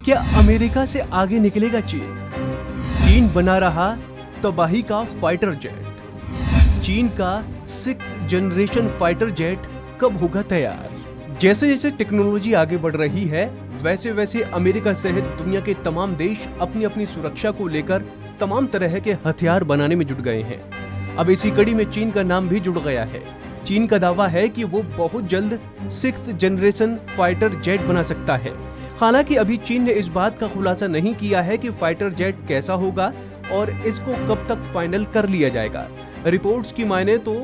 क्या अमेरिका से आगे निकलेगा चीन? चीन बना रहा तबाही का फाइटर जेट। चीन का 6th जनरेशन फाइटर जेट कब होगा तैयार? जैसे जैसे टेक्नोलॉजी आगे बढ़ रही है, वैसे वैसे अमेरिका सहित दुनिया के तमाम देश अपनी अपनी सुरक्षा को लेकर तमाम तरह के हथियार बनाने में जुट गए हैं। अब इसी कड़ी में चीन का नाम भी जुड़ गया है। चीन का दावा है कि वो बहुत जल्द 6th जनरेशन फाइटर जेट बना सकता है। हालांकि अभी चीन ने इस बात का खुलासा नहीं किया है कि फाइटर जेट कैसा होगा और इसको कब तक फाइनल कर लिया जाएगा। रिपोर्ट्स की माने तो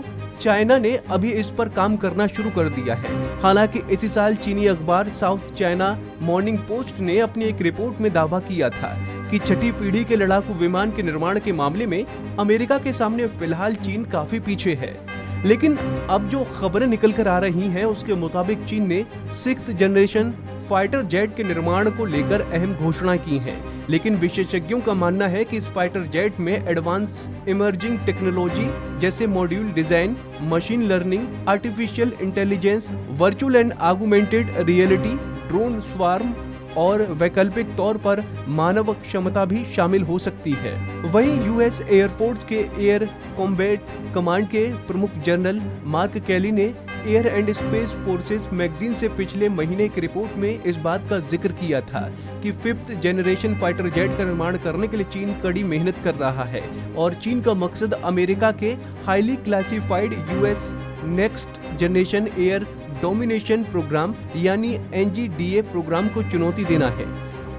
चाइना ने अभी इस पर काम करना शुरू कर दिया है। हालांकि इसी साल चीनी अखबार साउथ चाइना मॉर्निंग पोस्ट ने अपनी एक रिपोर्ट में दावा किया था कि छठी पीढ़ी के लड़ाकू विमान के निर्माण के मामले में अमेरिका के सामने फिलहाल चीन काफी पीछे है। लेकिन अब जो खबरें निकल कर आ रही हैं, उसके मुताबिक चीन ने 6th जनरेशन फाइटर जेट के निर्माण को लेकर अहम घोषणा की है। लेकिन विशेषज्ञों का मानना है कि इस फाइटर जेट में एडवांस इमर्जिंग टेक्नोलॉजी जैसे module design, machine learning, artificial intelligence, virtual and augmented reality, drone swarm और वैकल्पिक तौर पर मानव क्षमता भी शामिल हो सकती है। वहीं यूएस एयरफोर्स के एयर कॉम्बैट कमांड के प्रमुख जनरल मार्क कैली ने air and space forces magazine से पिछले महीने एक रिपोर्ट में इस बात का जिक्र किया था कि 5th जनरेशन फाइटर जेट का निर्माण करने के लिए चीन कड़ी मेहनत कर रहा है और चीन का मकसद अमेरिका के highly classified US next generation air dominance programme यानी NGDA प्रोग्राम को चुनौती देना है।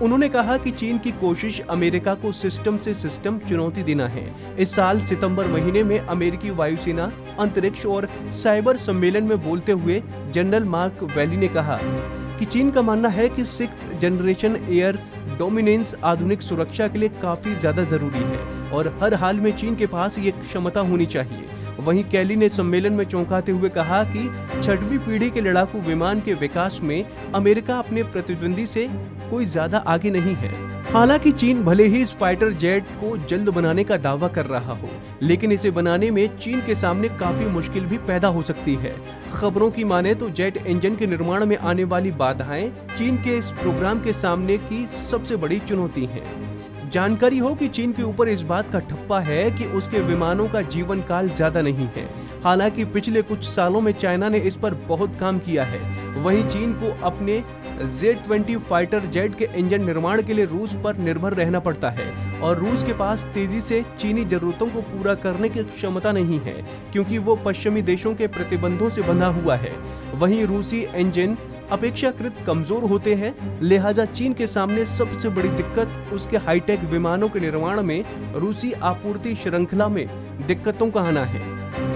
उन्होंने कहा कि चीन की कोशिश अमेरिका को सिस्टम से सिस्टम चुनौती देना है। इस साल सितंबर महीने में अमेरिकी वायुसेना अंतरिक्ष और साइबर सम्मेलन में बोलते हुए जनरल मार्क वैली ने कहा कि चीन का मानना है कि 6th जनरेशन एयर डोमिनेंस आधुनिक सुरक्षा के लिए काफी ज्यादा जरूरी है और हर हाल में चीन के पास ये क्षमता होनी चाहिए। वहीं कैली ने सम्मेलन में चौंकाते हुए कहा कि 6वीं पीढ़ी के लड़ाकू विमान के विकास में अमेरिका अपने प्रतिद्वंदी से कोई ज्यादा आगे नहीं है। हालांकि चीन भले ही इस फाइटर जेट को जल्द बनाने का दावा कर रहा हो, लेकिन इसे बनाने में चीन के सामने काफी मुश्किल भी पैदा हो सकती है। खबरों की माने तो जेट इंजन के निर्माण में आने वाली बाधाएं चीन के इस प्रोग्राम के सामने की सबसे बड़ी चुनौती हैं। जानकारी हो कि चीन के ऊपर इस बात का ठप्पा है कि उसके विमानों का जीवन काल ज्यादा नहीं है। हालांकि पिछले कुछ सालों में चाइना ने इस पर बहुत काम किया है। वहीं चीन को अपने Z-20 फाइटर जेट के इंजन निर्माण के लिए रूस पर निर्भर रहना पड़ता है और रूस के पास तेजी से चीनी जरूरतों को पूरा करने की क्षमता नहीं है, क्योंकि वो पश्चिमी देशों के प्रतिबंधों से बंधा हुआ है। वहीं रूसी इंजन अपेक्षाकृत कमजोर होते हैं, लिहाजा चीन के सामने सबसे बड़ी दिक्कत उसके हाईटेक विमानों के निर्माण में रूसी आपूर्ति श्रृंखला में दिक्कतों का आना है।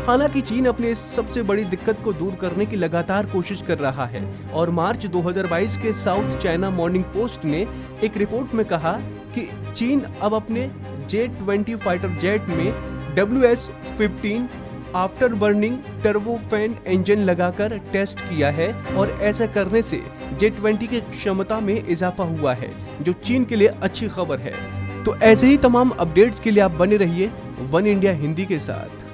हालांकि चीन अपनी इस सबसे बड़ी दिक्कत को दूर करने की लगातार कोशिश कर रहा है और मार्च 2022 के साउथ चाइना मॉर्निंग पोस्ट ने एक रिपोर्ट में कहा कि चीन अब अपने J-20 फाइटर जेट में WS-15 after burning turbofan engine लगाकर टेस्ट किया है और ऐसा करने से J-20 की क्षमता में इजाफा हुआ है, जो चीन के लिए अच्छी खबर है। तो ऐसे ही तमाम अपडेट्स के लिए आप बने रहिए वन इंडिया हिंदी के साथ।